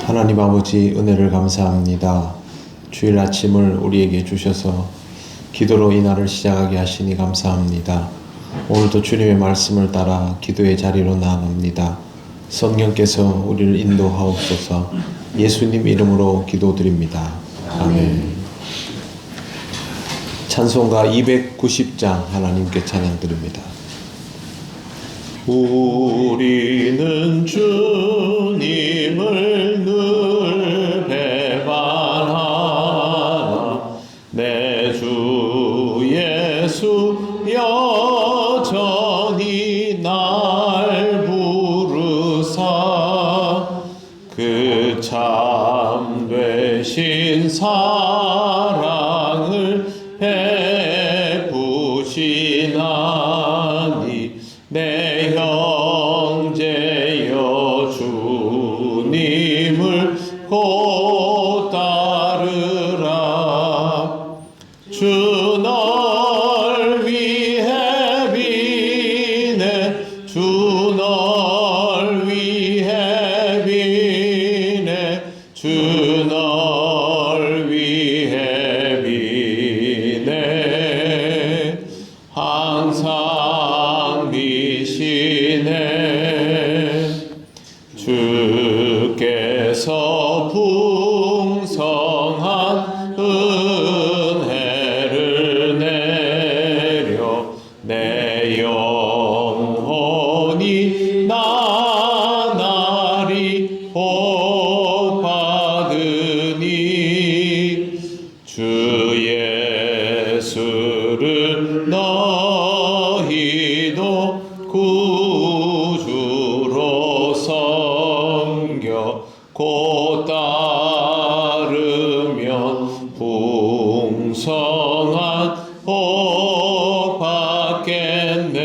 하나님 아버지 은혜를 감사합니다. 주일 아침을 우리에게 주셔서 기도로 이 날을 시작하게 하시니 감사합니다. 오늘도 주님의 말씀을 따라 기도의 자리로 나아갑니다. 성령께서 우리를 인도하옵소서. 예수님 이름으로 기도드립니다. 아멘. 찬송가 290장 하나님께 찬양드립니다. 우리는 주님을 늘 배반하나 내 주 예수 여전히 날 부르사 그 참되신 사랑을 베푸시나니 내 형제여 주님을 곧 따르라. 주 널 위해 비네 주 널 위해 비네 주 널 위해 비네 항상 비시네. 주께서 풍성한 은혜를 내려 내 영혼이 나날이 복 받으니 주 예수를 너희도 구주로 섬겨 곧 따르면 풍성한 복 받겠네.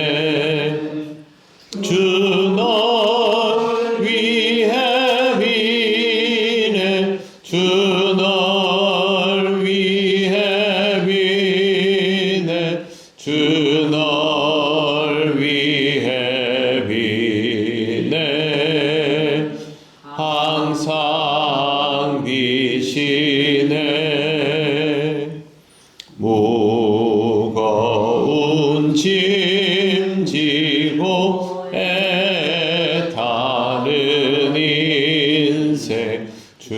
주 널 위해 비네 주 널 위해 비네 주 널 위해 비네 항상 비시네. 무거운 짐 지고 애타는 인생 주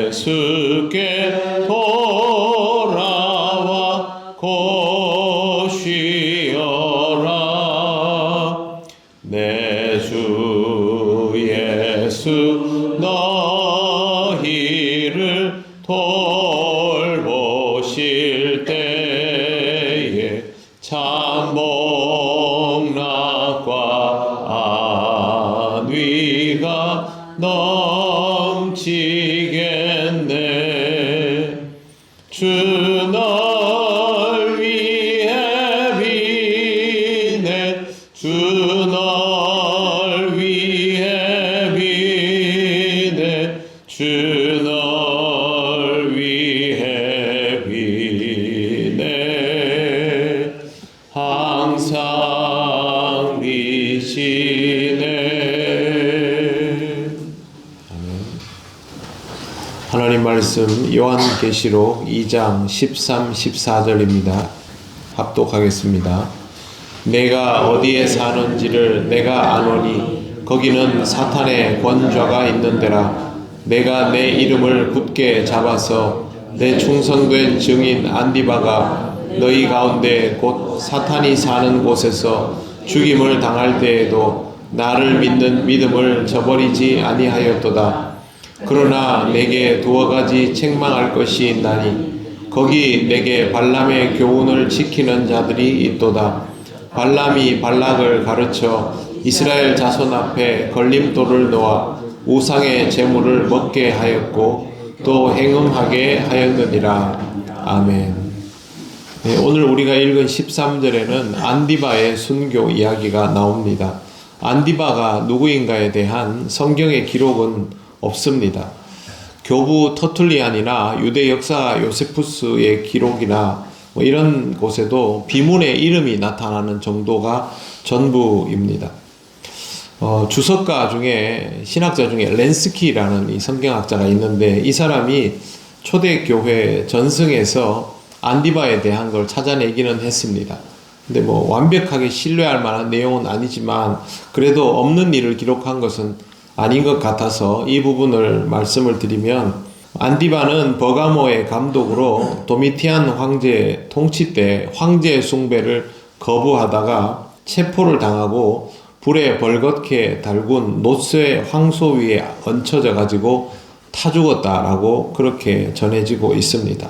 예수께 돌아와 곧 쉬어라. 내 주 예수 너희를 돌보실 때에 참 복락과 안위가 넘치겠네. 주 널 위해 비네 주 널 위해 비네 주 널 위해 비네 항상 비시네. 하나님 말씀 요한계시록 2장 13, 14절입니다. 합독하겠습니다. 내가 어디에 사는지를 내가 아노니 거기는 사탄의 권좌가 있는 데라. 내가 내 이름을 굳게 잡아서 내 충성된 증인 안디바가 너희 가운데 곧 사탄이 사는 곳에서 죽임을 당할 때에도 나를 믿는 믿음을 저버리지 아니하였도다. 그러나 내게 두어 가지 책망할 것이 있나니 거기 내게 발람의 교훈을 지키는 자들이 있도다. 발람이 발락을 가르쳐 이스라엘 자손 앞에 걸림돌을 놓아 우상의 제물을 먹게 하였고 또 행음하게 하였느니라. 아멘. 네, 오늘 우리가 읽은 13절에는 안디바의 순교 이야기가 나옵니다. 안디바가 누구인가에 대한 성경의 기록은 없습니다. 교부 터툴리안이나 유대 역사 요세푸스의 기록이나 이런 곳에도 비문의 이름이 나타나는 정도가 전부입니다. 주석가 중에 신학자 중에 렌스키라는 이 성경학자가 있는데 이 사람이 초대교회 전승에서 안디바에 대한 걸 찾아내기는 했습니다. 근데 뭐 완벽하게 신뢰할 만한 내용은 아니지만 그래도 없는 일을 기록한 것은 아닌 것 같아서 이 부분을 말씀을 드리면, 안디바는 버가모의 감독으로 도미티안 황제 통치 때 황제 숭배를 거부하다가 체포를 당하고 불에 벌겋게 달군 노쇠 황소 위에 얹혀져 가지고 타 죽었다라고 그렇게 전해지고 있습니다.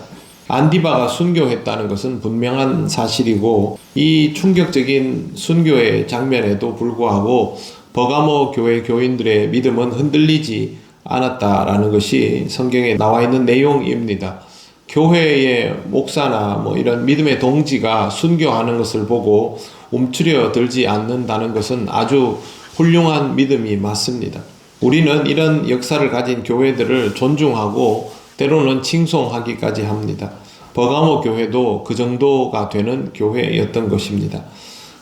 안디바가 순교했다는 것은 분명한 사실이고, 이 충격적인 순교의 장면에도 불구하고 버가모 교회 교인들의 믿음은 흔들리지 않았다라는 것이 성경에 나와 있는 내용입니다. 교회의 목사나 이런 믿음의 동지가 순교하는 것을 보고 움츠려 들지 않는다는 것은 아주 훌륭한 믿음이 맞습니다. 우리는 이런 역사를 가진 교회들을 존중하고 때로는 칭송하기까지 합니다. 버가모 교회도 그 정도가 되는 교회였던 것입니다.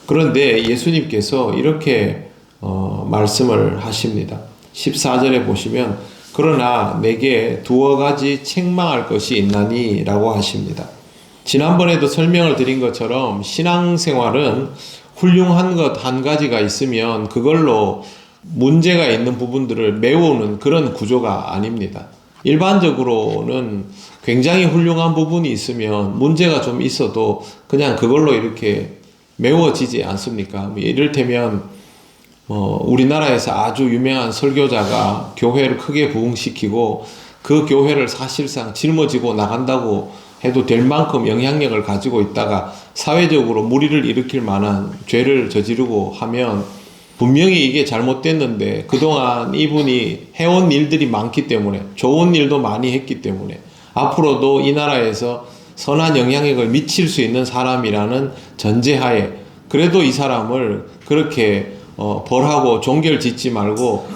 그런데 예수님께서 이렇게 말씀을 하십니다. 14절에 보시면 그러나 내게 두어 가지 책망할 것이 있나니 라고 하십니다. 지난번에도 설명을 드린 것처럼 신앙생활은 훌륭한 것 한 가지가 있으면 그걸로 문제가 있는 부분들을 메우는 그런 구조가 아닙니다. 일반적으로는 굉장히 훌륭한 부분이 있으면 문제가 좀 있어도 그냥 그걸로 이렇게 메워지지 않습니까? 이를테면 우리나라에서 아주 유명한 설교자가 교회를 크게 부흥시키고 그 교회를 사실상 짊어지고 나간다고 해도 될 만큼 영향력을 가지고 있다가 사회적으로 물의를 일으킬 만한 죄를 저지르고 하면 분명히 이게 잘못됐는데 그동안 이분이 해온 일들이 많기 때문에, 좋은 일도 많이 했기 때문에 앞으로도 이 나라에서 선한 영향력을 미칠 수 있는 사람이라는 전제하에 그래도 이 사람을 그렇게 벌하고 종결 짓지 말고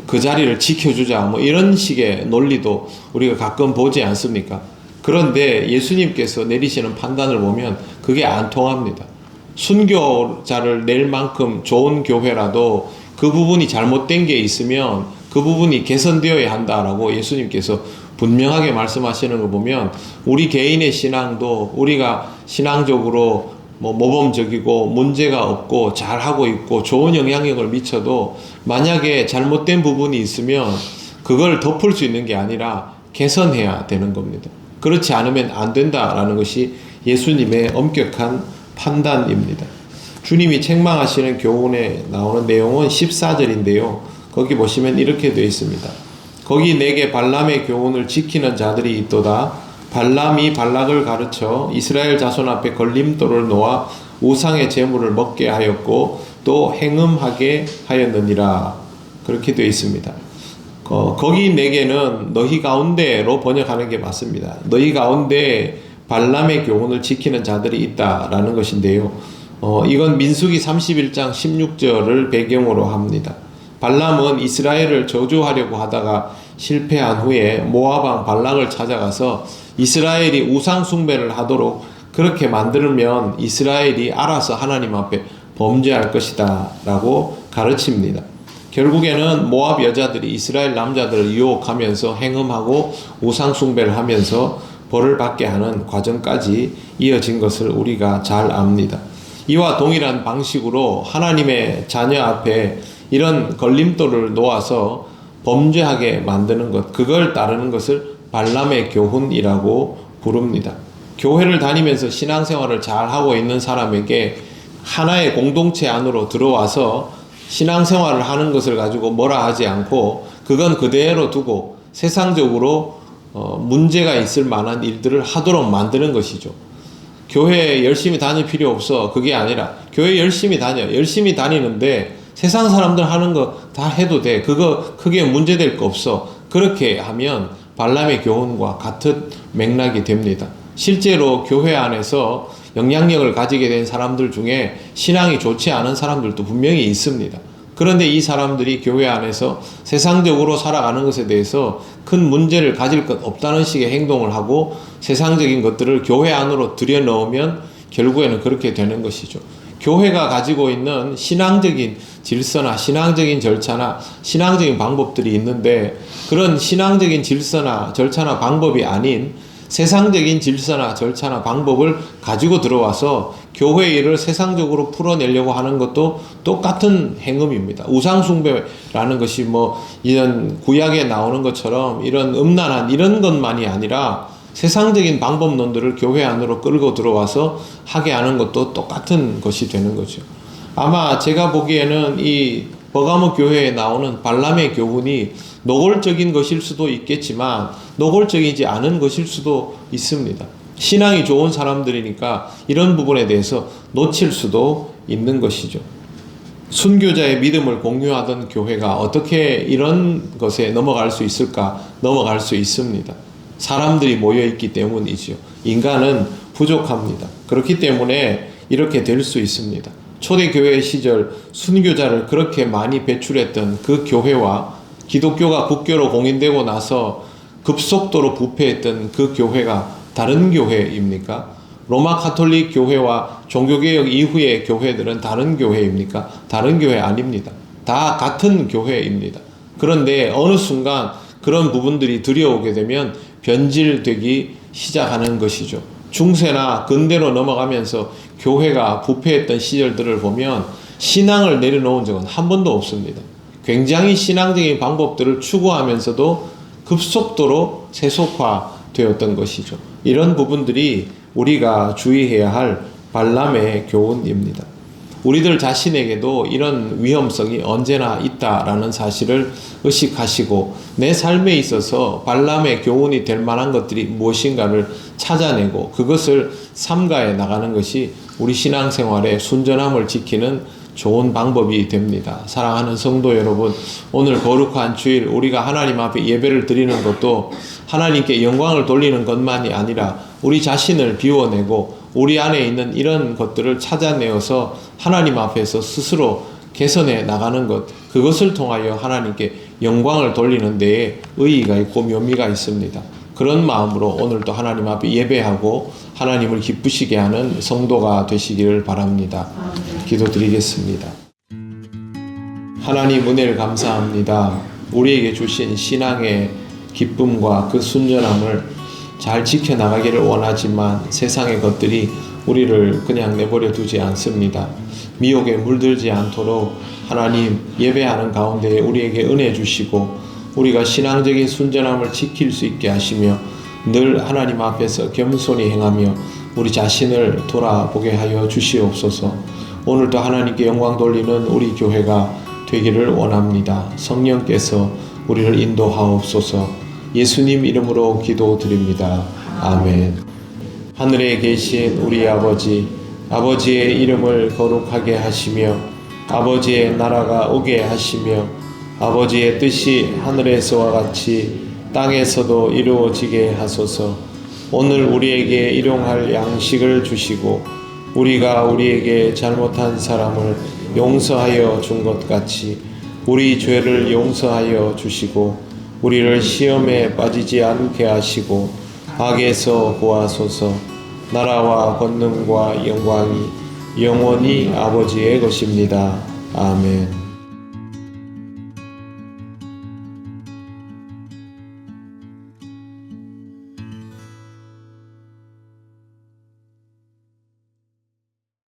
그 자리를 지켜주자, 이런 식의 논리도 우리가 가끔 보지 않습니까? 그런데 예수님께서 내리시는 판단을 보면 그게 안 통합니다. 순교자를 낼 만큼 좋은 교회라도 그 부분이 잘못된 게 있으면 그 부분이 개선되어야 한다라고 예수님께서 분명하게 말씀하시는 거 보면, 우리 개인의 신앙도 우리가 신앙적으로 모범적이고 문제가 없고 잘하고 있고 좋은 영향력을 미쳐도 만약에 잘못된 부분이 있으면 그걸 덮을 수 있는 게 아니라 개선해야 되는 겁니다. 그렇지 않으면 안 된다라는 것이 예수님의 엄격한 판단입니다. 주님이 책망하시는 교훈에 나오는 내용은 14절인데요. 거기 보시면 이렇게 되어 있습니다. 거기 내게 발람의 교훈을 지키는 자들이 있도다. 발람이 발락을 가르쳐 이스라엘 자손 앞에 걸림돌을 놓아 우상의 제물을 먹게 하였고 또 행음하게 하였느니라. 그렇게 되어 있습니다. 거기 내게는 너희 가운데로 번역하는 게 맞습니다. 너희 가운데 발람의 교훈을 지키는 자들이 있다라는 것인데요. 이건 민수기 31장 16절을 배경으로 합니다. 발람은 이스라엘을 저주하려고 하다가 실패한 후에 모압 왕 발락을 찾아가서 이스라엘이 우상 숭배를 하도록 그렇게 만들면 이스라엘이 알아서 하나님 앞에 범죄할 것이다 라고 가르칩니다. 결국에는 모압 여자들이 이스라엘 남자들을 유혹하면서 행음하고 우상 숭배를 하면서 벌을 받게 하는 과정까지 이어진 것을 우리가 잘 압니다. 이와 동일한 방식으로 하나님의 자녀 앞에 이런 걸림돌을 놓아서 범죄하게 만드는 것, 그걸 따르는 것을 발람의 교훈이라고 부릅니다. 교회를 다니면서 신앙생활을 잘 하고 있는 사람에게 하나의 공동체 안으로 들어와서 신앙생활을 하는 것을 가지고 뭐라 하지 않고 그건 그대로 두고 세상적으로 문제가 있을 만한 일들을 하도록 만드는 것이죠. 교회 열심히 다닐 필요 없어. 그게 아니라 교회 열심히 다녀. 열심히 다니는데 세상 사람들 하는 거 다 해도 돼. 그거 크게 문제될 거 없어. 그렇게 하면 발람의 교훈과 같은 맥락이 됩니다. 실제로 교회 안에서 영향력을 가지게 된 사람들 중에 신앙이 좋지 않은 사람들도 분명히 있습니다. 그런데 이 사람들이 교회 안에서 세상적으로 살아가는 것에 대해서 큰 문제를 가질 것 없다는 식의 행동을 하고 세상적인 것들을 교회 안으로 들여넣으면 결국에는 그렇게 되는 것이죠. 교회가 가지고 있는 신앙적인 질서나 신앙적인 절차나 신앙적인 방법들이 있는데, 그런 신앙적인 질서나 절차나 방법이 아닌 세상적인 질서나 절차나 방법을 가지고 들어와서 교회 일을 세상적으로 풀어내려고 하는 것도 똑같은 행음입니다. 우상숭배라는 것이 이런 구약에 나오는 것처럼 이런 음란한 이런 것만이 아니라 세상적인 방법론들을 교회 안으로 끌고 들어와서 하게 하는 것도 똑같은 것이 되는 거죠. 아마 제가 보기에는 이 버가모 교회에 나오는 발람의 교훈이 노골적인 것일 수도 있겠지만 노골적이지 않은 것일 수도 있습니다. 신앙이 좋은 사람들이니까 이런 부분에 대해서 놓칠 수도 있는 것이죠. 순교자의 믿음을 공유하던 교회가 어떻게 이런 것에 넘어갈 수 있을까? 넘어갈 수 있습니다. 사람들이 모여있기 때문이지요. 인간은 부족합니다. 그렇기 때문에 이렇게 될 수 있습니다. 초대교회 시절 순교자를 그렇게 많이 배출했던 그 교회와 기독교가 국교로 공인되고 나서 급속도로 부패했던 그 교회가 다른 교회입니까? 로마 가톨릭 교회와 종교개혁 이후의 교회들은 다른 교회입니까? 다른 교회 아닙니다. 다 같은 교회입니다. 그런데 어느 순간 그런 부분들이 들여오게 되면 변질되기 시작하는 것이죠. 중세나 근대로 넘어가면서 교회가 부패했던 시절들을 보면 신앙을 내려놓은 적은 한 번도 없습니다. 굉장히 신앙적인 방법들을 추구하면서도 급속도로 세속화되었던 것이죠. 이런 부분들이 우리가 주의해야 할 발람의 교훈입니다. 우리들 자신에게도 이런 위험성이 언제나 있다라는 사실을 의식하시고 내 삶에 있어서 발람의 교훈이 될 만한 것들이 무엇인가를 찾아내고 그것을 삼가해 나가는 것이 우리 신앙생활의 순전함을 지키는 좋은 방법이 됩니다. 사랑하는 성도 여러분, 오늘 거룩한 주일 우리가 하나님 앞에 예배를 드리는 것도 하나님께 영광을 돌리는 것만이 아니라 우리 자신을 비워내고 우리 안에 있는 이런 것들을 찾아내어서 하나님 앞에서 스스로 개선해 나가는 것, 그것을 통하여 하나님께 영광을 돌리는 데에 의의가 있고 묘미가 있습니다. 그런 마음으로 오늘도 하나님 앞에 예배하고 하나님을 기쁘시게 하는 성도가 되시기를 바랍니다. 기도드리겠습니다. 하나님 은혜를 감사합니다. 우리에게 주신 신앙의 기쁨과 그 순전함을 잘 지켜나가기를 원하지만 세상의 것들이 우리를 그냥 내버려 두지 않습니다. 미혹에 물들지 않도록 하나님 예배하는 가운데 우리에게 은혜 주시고 우리가 신앙적인 순전함을 지킬 수 있게 하시며 늘 하나님 앞에서 겸손히 행하며 우리 자신을 돌아보게 하여 주시옵소서. 오늘도 하나님께 영광 돌리는 우리 교회가 되기를 원합니다. 성령께서 우리를 인도하옵소서. 예수님 이름으로 기도드립니다. 아멘. 하늘에 계신 우리 아버지, 아버지의 이름을 거룩하게 하시며 아버지의 나라가 오게 하시며 아버지의 뜻이 하늘에서와 같이 땅에서도 이루어지게 하소서. 오늘 우리에게 일용할 양식을 주시고 우리가 우리에게 잘못한 사람을 용서하여 준 것 같이 우리 죄를 용서하여 주시고 우리를 시험에 빠지지 않게 하시고 악에서 구하소서. 나라와 권능과 영광이 영원히 아버지의 것입니다. 아멘.